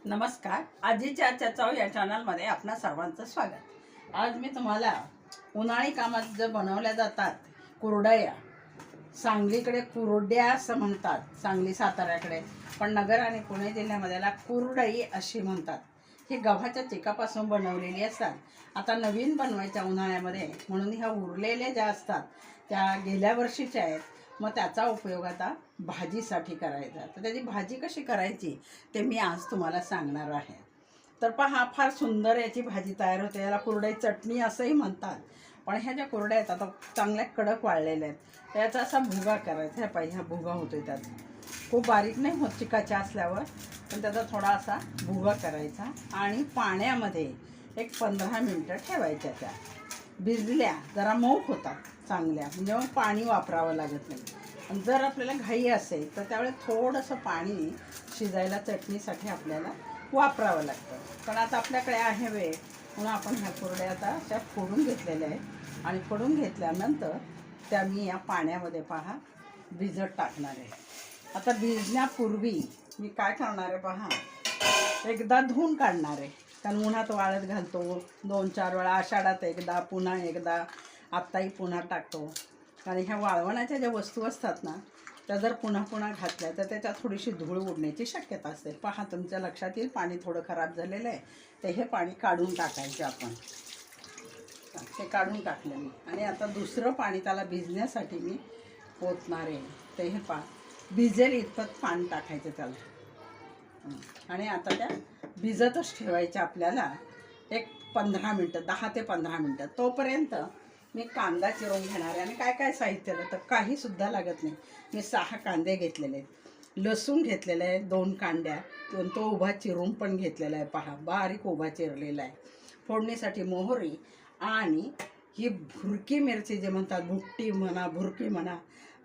नमस्कार. आजीच्या चचाव या चॅनलमध्ये आपणा सर्वांचं स्वागत. आज मी तुम्हाला उन्हाळी कामात जे बनवल्या जातात कुरडया, सांगलीकडे कुरड्या असं म्हणतात, सांगली साताऱ्याकडे, पण नगर आणि पुणे जिल्ह्यामध्ये याला कुरडई अशी म्हणतात. ही गव्हाच्या चिकापासून बनवलेली असतात. आता नवीन बनवायच्या उन्हाळ्यामध्ये म्हणून ह्या उरलेल्या ज्या असतात त्या गेल्या वर्षीच्या आहेत. मग त्याचा उपयोग आता भाजीसाठी करायचा. तर त्याची भाजी कशी करायची ते मी आज तुम्हाला सांगणार आहे. तर पहा, फार सुंदर याची भाजी तयार होते. याला कुरडई चटणी असंही म्हणतात. पण ह्या ज्या कुरड्या आहेत आता चांगल्या कडक वाळलेल्या आहेत, याचा असा भुगा करायचा. ह्या पाहिजे, हा भुगा होतोय त्यात. खूप बारीक नाही होत चिकाच्या असल्यावर, पण त्याचा थोडा असा भुगा करायचा आणि पाण्यामध्ये एक 15 मिनटं ठेवायच्या. त्या भिजल्या जरा मऊ होतात चांगल्या, म्हणजे मग पाणी वापरावं लागत नाही. आणि जर आपल्याला घाई असेल तर त्यावेळेस थोडंसं पाणी शिजायला चटणीसाठी आपल्याला वापरावं लागतं. पण आता आपल्याकडे आहे वेळ म्हणून आपण ह्या कुरड्या आता अशा फोडून घेतलेल्या आहेत. आणि फोडून घेतल्यानंतर त्या मी या पाण्यामध्ये पहा भिजत टाकणार आहे. आता भिजण्यापूर्वी मी काय करणार आहे पहा, एकदा धुवून काढणार आहे. कारण उन्हात वाळत घालतो 2-4 वेळा, आषाढात एकदा, पुन्हा एकदा, आत्ताही पुन्हा टाकतो. आणि ह्या वाळवणाच्या ज्या वस्तू असतात ना, त्या जर पुन्हा पुन्हा घातल्या तर त्याच्यात थोडीशी धूळ उडण्याची शक्यता असते. पहा, तुमच्या लक्षात येईल पाणी थोडं खराब झालेलं आहे, तर हे पाणी काढून टाकायचं आपण. ते काढून टाकलं मी. आणि आता दुसरं पाणी त्याला भिजण्यासाठी मी ओतणार आहे. तर हे भिजेल इतपत पाणी टाकायचं त्याला. आणि आता त्या भिजतच ठेवायच्या आपल्याला एक 15 मिनटं, 10 ते 15 मिनटं. तोपर्यंत मी कांदा चिरून घेणार आहे. आणि काय काय साहित्य तर काहीसुद्धा लागत नाही. मी 6 कांदे घेतलेले आहेत, लसूण घेतलेलं आहे 2 कांड्या, तो उभा चिरून पण घेतलेला आहे. पहा, बारीक उभा चिरलेला आहे. फोडणीसाठी मोहरी आणि ही भुरकी मिरची जे म्हणतात, भुकटी म्हणा, भुरकी म्हणा,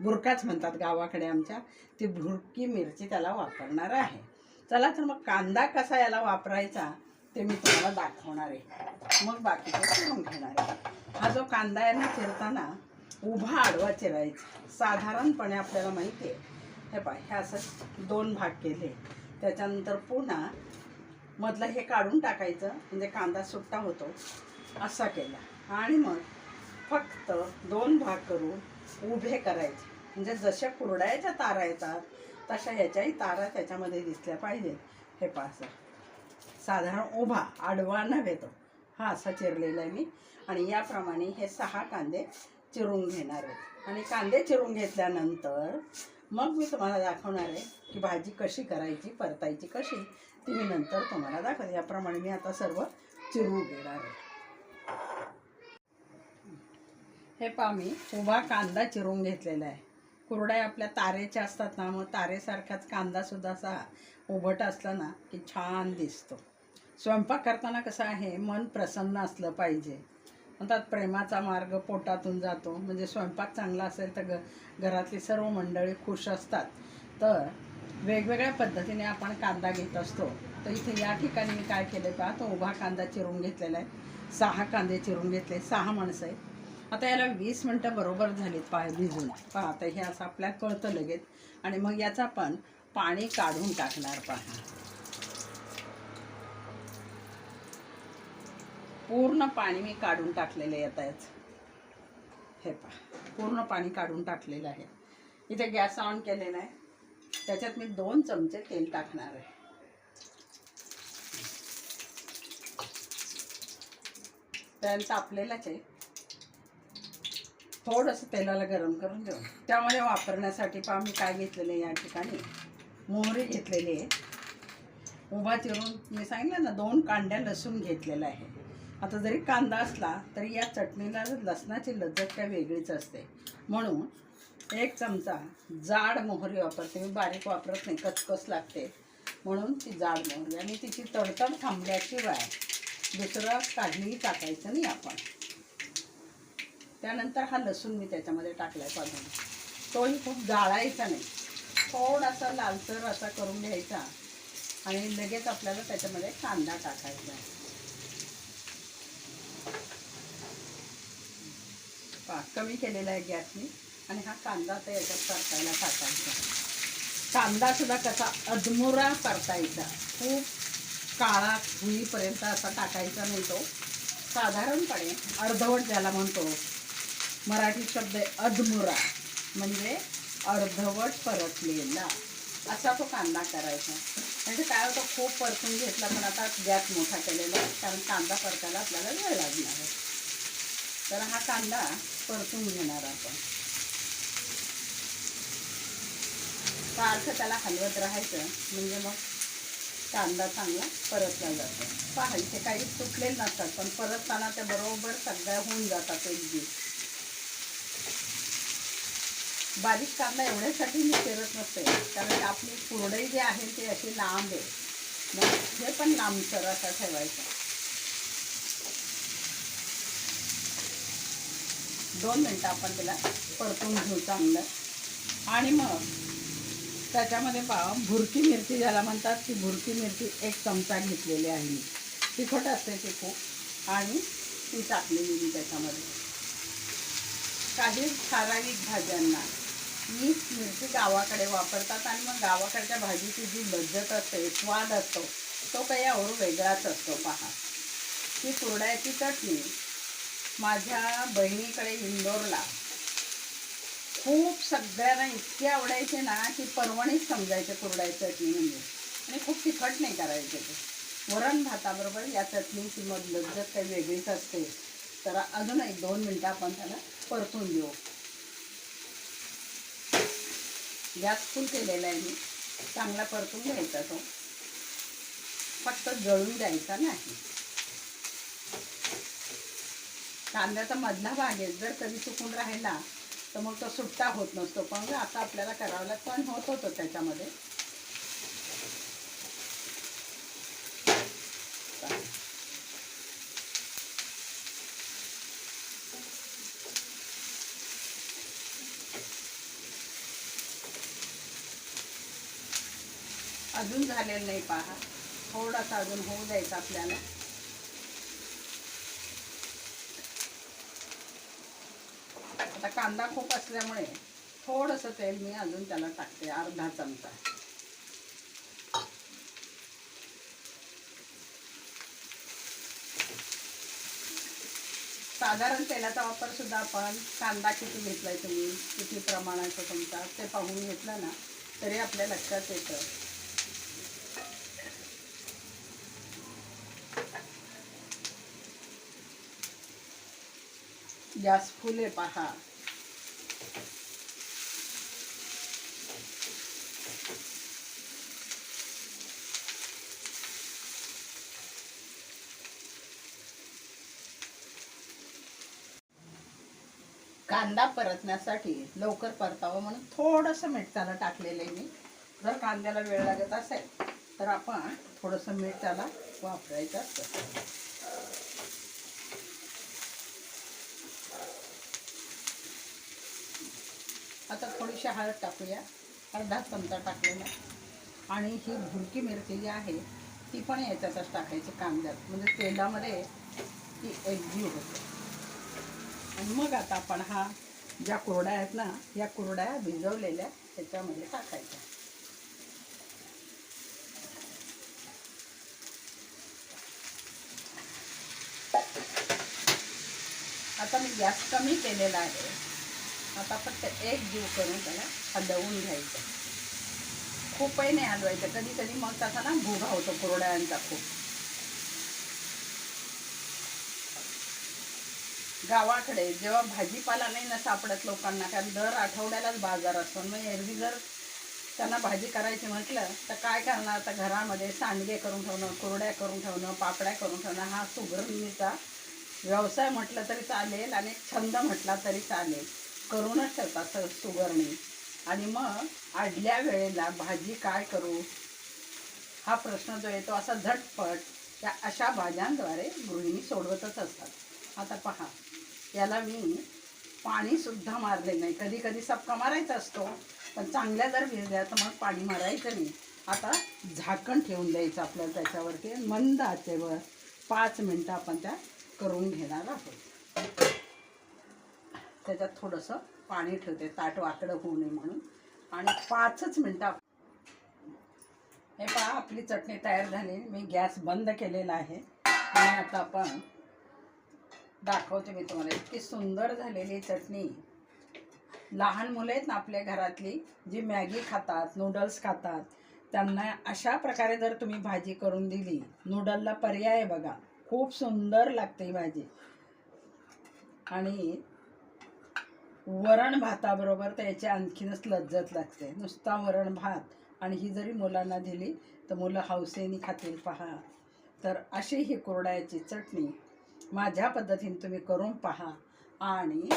भुरकाच म्हणतात गावाकडे आमच्या, ती भुरकी मिरची त्याला वापरणार आहे. चला तर मग कांदा कसा याला वापरायचा ते मी तुम्हाला दाखवणार आहे, मग बाकीचं चिरून घेणार आहे. हा जो कांदा आहे ना, चिरताना उभा आडवा चिरायचा. साधारणपणे आपल्याला माहिती आहे, हे पाय, हे असं 2 भाग केले. त्याच्यानंतर पुन्हा मधलं हे काढून टाकायचं, म्हणजे कांदा सुट्टा होतो, असा केला. आणि मग फक्त 2 भाग करून उभे करायचे, म्हणजे जशा कुरड्याच्या तारा येतात तशा ह्याच्याही तारा त्याच्यामध्ये दिसल्या पाहिजे. हे पास साधारण उभा, आडवा नव्हे तो, हा असा चिरलेला आहे मी. आणि याप्रमाणे हे 6 कांदे चिरून घेणार आहेत. आणि कांदे चिरून घेतल्यानंतर मग मी तुम्हाला दाखवणार आहे की भाजी कशी करायची, परतायची कशी, ती मी नंतर तुम्हाला दाखवते. याप्रमाणे मी आता सर्व चिरून घेणार आहे. हे पहा, मी उभा कांदा चिरून घेतलेला आहे. कुरड्या आपल्या तारेच्या असतात ना, मग तारेसारखाच कांदासुद्धा असा उभट असला ना की छान दिसतो. स्वयंपाक करताना कसं आहे, मन प्रसन्न असलं पाहिजे. म्हणतात प्रेमाचा मार्ग पोटातून जातो. म्हणजे स्वयंपाक चांगला असेल तर घरातली सर्व मंडळी खुश असतात. तर वेगवेगळ्या पद्धतीने आपण कांदा घेत असतो. तर इथे या ठिकाणी मी काय केलं पहा, तो उभा कांदा चिरून घेतलेला आहे. 6 कांदे चिरून घेतले, 6 माणसं आहे. आता याला 20 मिनटं बरोबर झालीत पाय भिजून. पहा, आता हे असं आपल्याला कळतं लगेच. आणि मग याचं आपण पाणी काढून टाकणार. पहा, पूर्ण पाणी मी काढून टाकलेलं आहे. आता याचं हे पहा, पूर्ण पाणी काढून टाकलेलं आहे. इथे गॅस ऑन केलेला आहे. त्याच्यात मी 2 चमचे तेल टाकणार आहे. तेल तापलेलंच आहे. थोडंसं तेलाला गरम करून घेऊ. त्यामध्ये वापरण्यासाठी पहा मी काय घेतलेलं आहे, या ठिकाणी मोहरी घेतलेली आहे. उभा चिरून मी सांगितलं ना, 2 कांड्या लसूण घेतलेला आहे. आता जरी कांदा असला तरी या चटणीला लसणाची लज्जत काय वेगळीच असते. म्हणून 1 चमचा जाड मोहरी वापरते मी, बारीक वापरत नाही, कचकच लागते म्हणून ती जाड मोहरी. आणि तिची तडतड थांबल्याशिवाय दुसरं काहीही टाकायचं नाही आपण. त्यानंतर हा लसूण मी त्याच्यामध्ये टाकलाय पाहून. तोही खूप जाळायचा नाही, थोडासा लालसर असा करून घ्यायचा. आणि लगेच आपल्याला त्याच्यामध्ये कांदा टाकायचा आहे. कमी केलेला आहे गॅस मी. आणि हा कांदा तर याच्यात परतायला टाकायचा. कांदा सुद्धा कसा अधमुरा परतायचा, खूप काळा होईपर्यंत असा टाकायचा नाही, तो साधारणपणे अर्धवट ज्याला म्हणतो, मराठी शब्द आहे अधमुरा, म्हणजे अर्धवट परतलेला असा तो कांदा करायचा. म्हणजे काय होतं, खूप परतून घेतला, पण आता गॅस मोठा केलेला आहे कारण कांदा परतायला आपल्याला वेळ लागणार आहे. तर हा कांदा परतून घेणार आपण. सारखं त्याला हलवत राहायचं, म्हणजे मग कांदा चांगला परतला जातो. पहा इथे काही तुटलेले नसतात, पण परतताना ते बरोबर सगळ्या होऊन जातात एकजीव. बारीक कांदा एवढ्यासाठी मी चिरत नसते, कारण आपली कुरडई जी आहे ती अशी लांब आहे, मग हे पण लांबसर असा ठेवायचा. 2 मिनटं आपण त्याला परतून घेऊ चांगलं. आणि मग त्याच्यामध्ये भुरकी मिरची ज्याला म्हणतात, ती भुरकी मिरची 1 चमचा घेतलेली आहे मी. तिखट असते ते खूप, आणि ती टाकलेली मी त्याच्यामध्ये. काही ठराविक भाज्यांना हीच मिरची गावाकडे वापरतात, आणि मग गावाकडच्या भाजीची जी लज्जत असते, स्वाद असतो, तो काही यावर वेगळाच असतो. पहा, ही कुरड्याची चटणी माझ्या बहिणीकडे इंदोरला खूप सगळ्यांना इतकी आवडायचे ना, की पर्वणीच समजायचे कुरड्याची चटणी म्हणजे. आणि खूप तिखट नाही करायचे ते. वरण भाताबरोबर या चटणीची मग लज्जत काही वेगळीच असते. तर अजून 1-2 मिनटं आपण त्याला परतून देऊ. गॅस फुल केलेला आहे मी, चांगला परतून घ्यायचा तो, फक्त जळून द्यायचा नाही. कांद्याचा मधला भाग आहे, जर कधी चुकून राहिला तर मग तो सुट्टा होत नसतो, पण आता आपल्याला करावं लागतं आणि होत होतं त्याच्यामध्ये. अजून झालेलं नाही, पहा, थोडासा अजून होऊ द्यायचा आपल्याला. आता कांदा खूप असल्यामुळे थोडंसं तेल मी अजून त्याला टाकते, अर्धा चमचा. साधारण तेलाचा वापर सुद्धा आपण, कांदा किती घेतलाय तुम्ही, किती प्रमाणाचा तुमचा, ते पाहून घेतलं ना तरी आपल्या लक्षात येतं. गॅस फुल आहे, पहा. कांदा परतण्यासाठी लवकर परतावं म्हणून थोडंसं मीठ त्याला टाकलेलं आहे मी. जर कांद्याला वेळ लागत असेल तर आपण थोडंसं मीठ त्याला वापरायचं असतं. आता थोडीशी हळद टाकूया, अर्धा चमचा टाकलेला. आणि ही भुरकी मिरची जी आहे ती पण याच्यातच टाकायची कांद्यात, म्हणजे तेलामध्ये ती एकजीव होते. आणि मग आता आपण ज्या कुरड्या आहेत ना, या कुरड्या भिजवलेल्या त्याच्यामध्ये टाकायच्या. आता मी गॅस कमी केलेला आहे. आता फक्त एकजीव करून त्याला हलवून घ्यायचं. खूपही नाही हलवायचं, कधी कधी मग त्याचा ना भुगा होतो कुरड्यांचा खूप. गावाकडे जेव्हा भाजीपाला नाही ना सापडत लोकांना, कारण दर आठवड्यालाच बाजार असतो, मग एरवी जर त्यांना भाजी करायची म्हटलं तर काय करणार, तर घरामध्ये सांडगे करून ठेवणं, कुरड्या करून ठेवणं, पापड्या करून ठेवणं, हा सुगरणीचा व्यवसाय म्हटलं तरी चालेल आणि छंद म्हटला तरी चालेल, करूनच ठेवतात सुगरणी. आणि मग आडल्या वेळेला भाजी काय करू हा प्रश्न जो येतो, असा झटपट त्या अशा भाज्यांद्वारे गृहिणी सोडवतच असतात. आता पहा, याला मी पाणीसुद्धा मारले नाही. कधी कधी सबका मारायचा असतो, पण चांगल्या जर भिजल्या तर मग पाणी मारायचं नाही. आता झाकण ठेवून द्यायचं आपल्याला त्याच्यावरती, मंद आचेवर 5 मिनटं आपण त्या करून घेणार आहोत. त्याच्यात थोडंसं पाणी ठेवते, ताट वाकडं होऊ नये म्हणून, आणि 5च मिनटं हे पहा, आपली चटणी तयार झाली. मी गॅस बंद केलेला आहे आणि आता आपण दाखवते मी तुम्हाला. इतकी सुंदर झालेली चटणी. लहान मुलं आहेत ना आपल्या घरातली, जी मॅगी खातात, नूडल्स खातात, त्यांना अशा प्रकारे जर तुम्ही भाजी करून दिली, नूडलला पर्याय आहे बघा, खूप सुंदर लागते ही भाजी. आणि वरण भाताबरोबर त्याची आणखीनच लज्जत लागते. नुसता वरण भात आणि ही जरी मुलांना दिली तर मुलं हौसेने खातील पहा. तर अशी ही कुरडयाची चटणी माझ्या पद्धतीने तुम्ही करून पहा आणि